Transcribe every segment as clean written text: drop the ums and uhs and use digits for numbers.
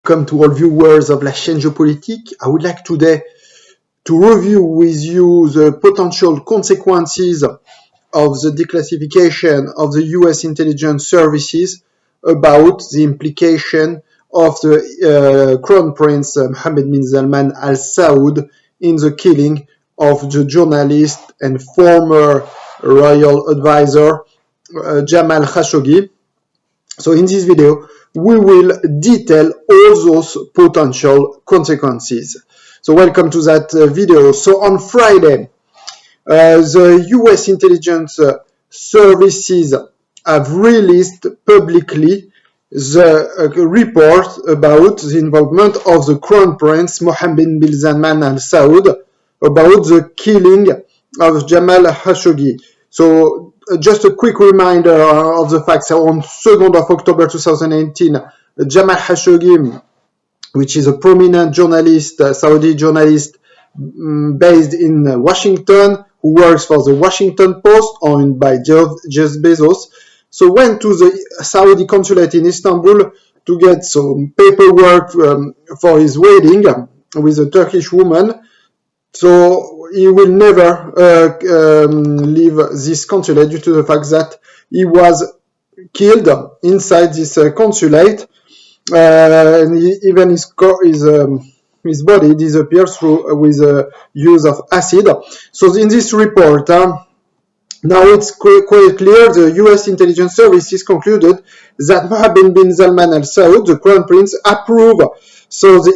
welcome to all viewers of La Chaîne Géopolitique. I would like today to review with you the potential consequences of the declassification of the US intelligence services about the implication of the Crown Prince Mohammed bin Salman Al Saud in the killing of the journalist and former royal advisor Jamal Khashoggi. So in this video, we will detail all those potential consequences. So welcome to that video. So on Friday, the US intelligence services have released publicly the report about the involvement of the Crown Prince Mohammed bin Salman Al Saud about the killing of Jamal Khashoggi. So just a quick reminder of the facts. On 2nd of October 2018, Jamal Khashoggi, which is a prominent journalist, Saudi journalist based in Washington, who works for the Washington Post, owned by Jeff Bezos, so went to the Saudi consulate in Istanbul to get some paperwork for his wedding with a Turkish woman. So he will never leave this consulate due to the fact that he was killed inside this consulate, and even his body disappears with the use of acid. So in this report, now it's quite clear the US intelligence services concluded that Mohammed bin Salman Al Saud, the Crown Prince, approved so the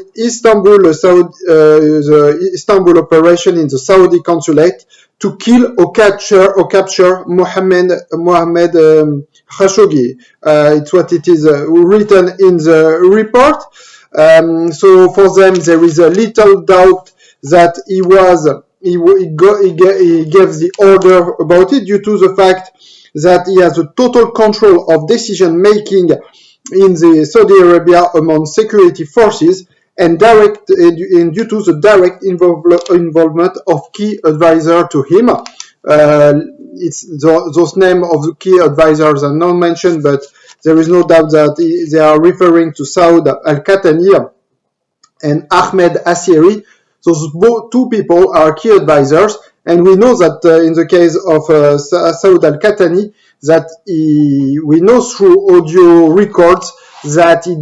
Istanbul operation in the Saudi consulate to kill or capture Mohammed Khashoggi. It's what it is written in the report. So for them, there is a little doubt that he gave the order about it due to the fact that he has a total control of decision making in the Saudi Arabia among security forces and due to the direct involvement of key advisor to him. Those names of the key advisors are not mentioned, but there is no doubt that they are referring to Saud Al-Qahtani and Ahmed Asiri. So both two people are key advisors, and we know that in the case of Saud Al-Qahtani, that we know through audio records that he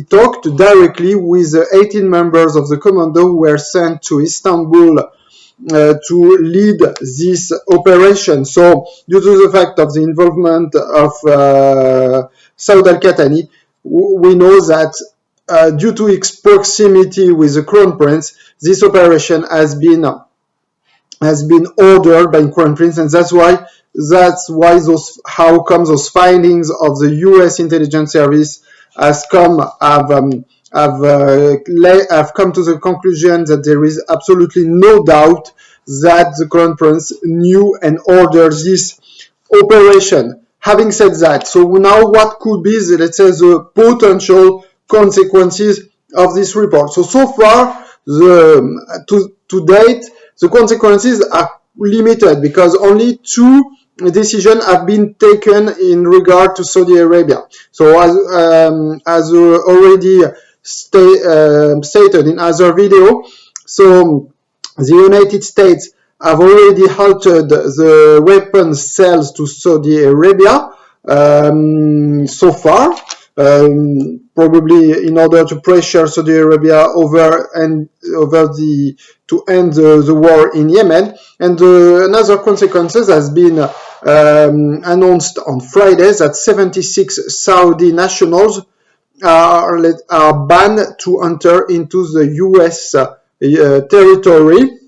talked directly with 18 members of the commando who were sent to Istanbul to lead this operation. So due to the fact of the involvement of Saud Al-Qahtani, we know that due to its proximity with the Crown Prince, this operation has been ordered by the Crown Prince, and that's why those findings of the U.S. intelligence service have come to the conclusion that there is absolutely no doubt that the Crown Prince knew and ordered this operation. Having said that, so now what could be the potential consequences of this report? So far, to date, the consequences are limited because only two decisions have been taken in regard to Saudi Arabia. So as already stated in other video, so the United States have already halted the weapons sales to Saudi Arabia so far, probably in order to pressure Saudi Arabia to end the war in Yemen. And another consequences has been announced on Friday that 76 Saudi nationals are banned to enter into the US territory.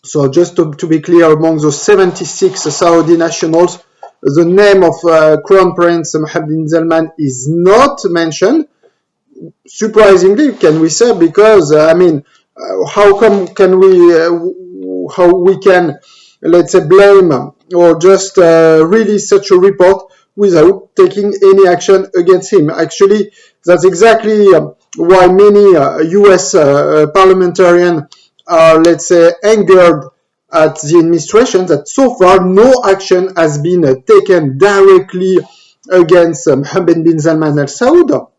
So just to be clear, among those 76 Saudi nationals, the name of Crown Prince Mohammed bin Salman is not mentioned. Surprisingly, can we say, because how we can let's say blame or just release such a report without taking any action against him? Actually, that's exactly why many US parliamentarians are, let's say, angered at the administration that so far no action has been taken directly against Mohammed bin Salman Al Saud.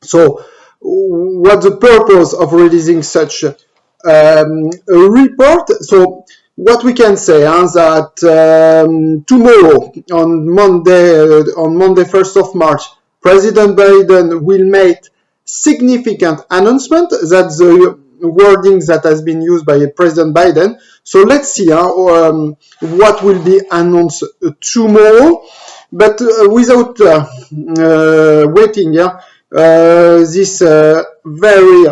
So what the purpose of releasing such a report. So what we can say is that tomorrow, on Monday 1st of March, President Biden will make significant announcement. That's the wording that has been used by President Biden. So let's see what will be announced tomorrow. But without waiting, this very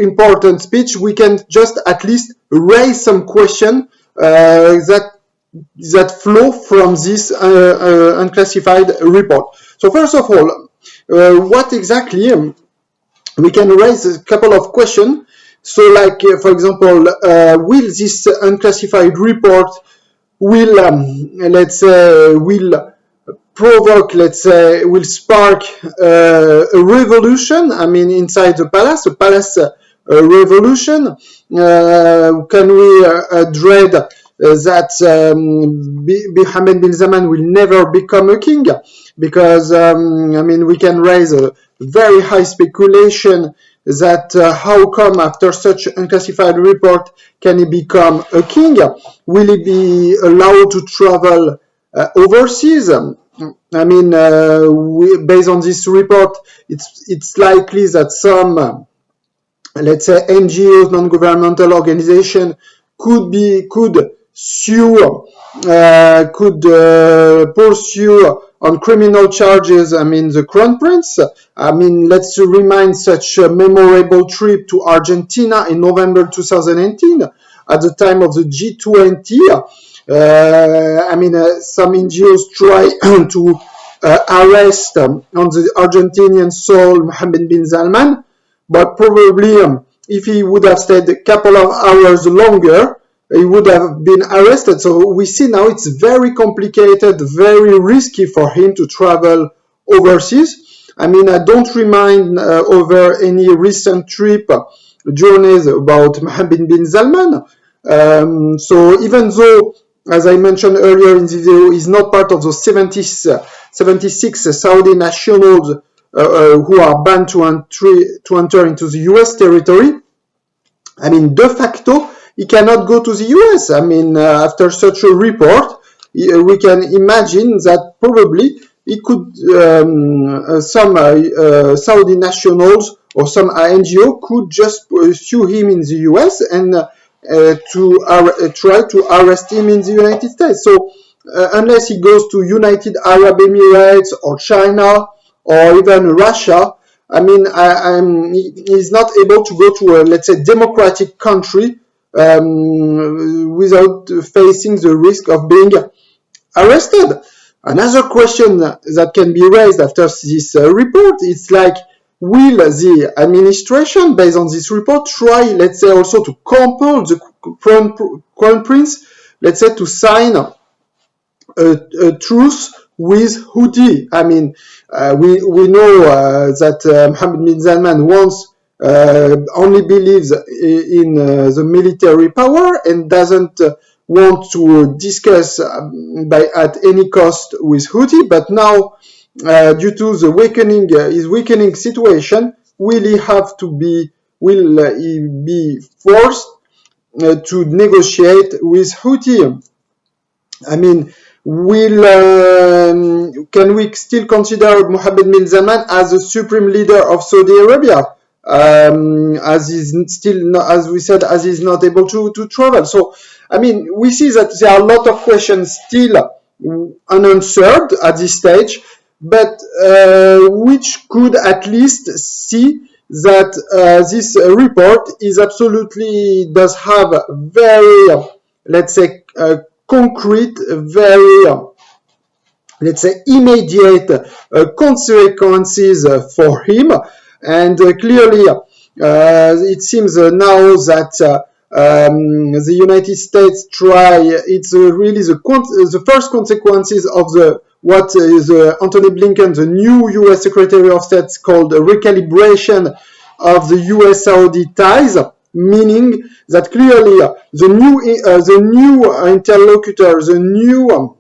important speech, we can just at least raise some question that flow from this unclassified report. So first of all, what exactly we can raise a couple of questions. So like, for example, will this unclassified report will provoke, will spark a revolution, I mean, inside the palace, a palace revolution? Can we dread that Mohammed bin Salman will never become a king? Because, I mean, we can raise a very high speculation that how come after such unclassified report can he become a king? Will he be allowed to travel overseas? I mean, based on this report, it's likely that some, NGOs, non-governmental organization, could pursue on criminal charges, I mean, the Crown Prince. I mean, let's remind such a memorable trip to Argentina in November 2018 at the time of the G20. I mean, some NGOs try to arrest on the Argentinian soul Mohammed bin Salman, but probably if he would have stayed a couple of hours longer, he would have been arrested. So we see now it's very complicated, very risky for him to travel overseas. I mean, I don't remind over any recent journeys about Mohammed bin Salman. So even though, as I mentioned earlier in the video, he's not part of the 76 Saudi nationals who are banned to enter into the US territory, I mean, de facto, he cannot go to the US. I mean, after such a report, we can imagine that probably he could, some Saudi nationals or some NGO could just pursue him in the US and try to arrest him in the United States. So unless he goes to United Arab Emirates or China or even Russia, I mean, he's not able to go to a, democratic country without facing the risk of being arrested. Another question that can be raised after this report is like, will the administration, based on this report, try, also to compel the Crown Prince, to sign a truce with Houthi? I mean, we know that Mohammed bin Salman only believes in the military power and doesn't want to discuss at any cost with Houthi. But now, due to the his weakening situation, will he be forced to negotiate with Houthi? I mean, can we still consider Mohammed bin Salman as the supreme leader of Saudi Arabia? As he's not able to travel. So, I mean, we see that there are a lot of questions still unanswered at this stage, but which could at least see that this report does have very, concrete, very, immediate consequences for him. And clearly, it seems now that the United States it's really the first consequences of what is Antony Blinken, the new U.S. Secretary of State, called recalibration of the U.S.-Saudi ties, meaning that clearly the new interlocutor, the new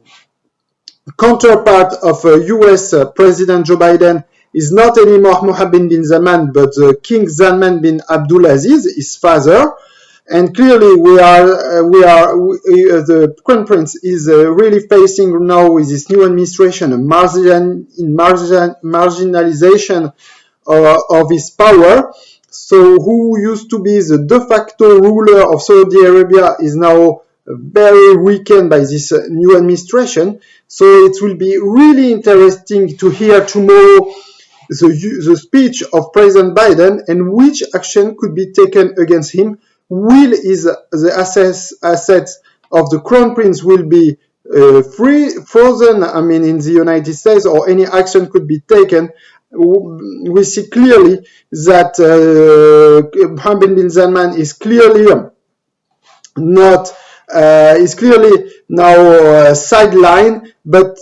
counterpart of U.S. President Joe Biden is not anymore Mohammed bin Salman, but King Salman bin Abdulaziz, his father. And clearly, the Crown Prince is really facing now with this new administration a marginalization of his power. So, who used to be the de facto ruler of Saudi Arabia is now very weakened by this new administration. So, it will be really interesting to hear tomorrow the speech of President Biden and which action could be taken against him. Will the assets of the Crown Prince will be frozen, in the United States, or any action could be taken? We see clearly that Mohammed bin Salman is clearly now sidelined, but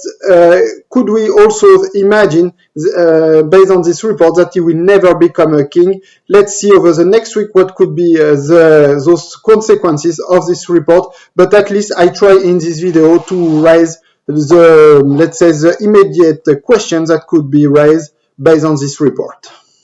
could we also imagine, based on this report, that he will never become a king? Let's see over the next week what could be those consequences of this report, but at least I try in this video to raise the immediate questions that could be raised based on this report.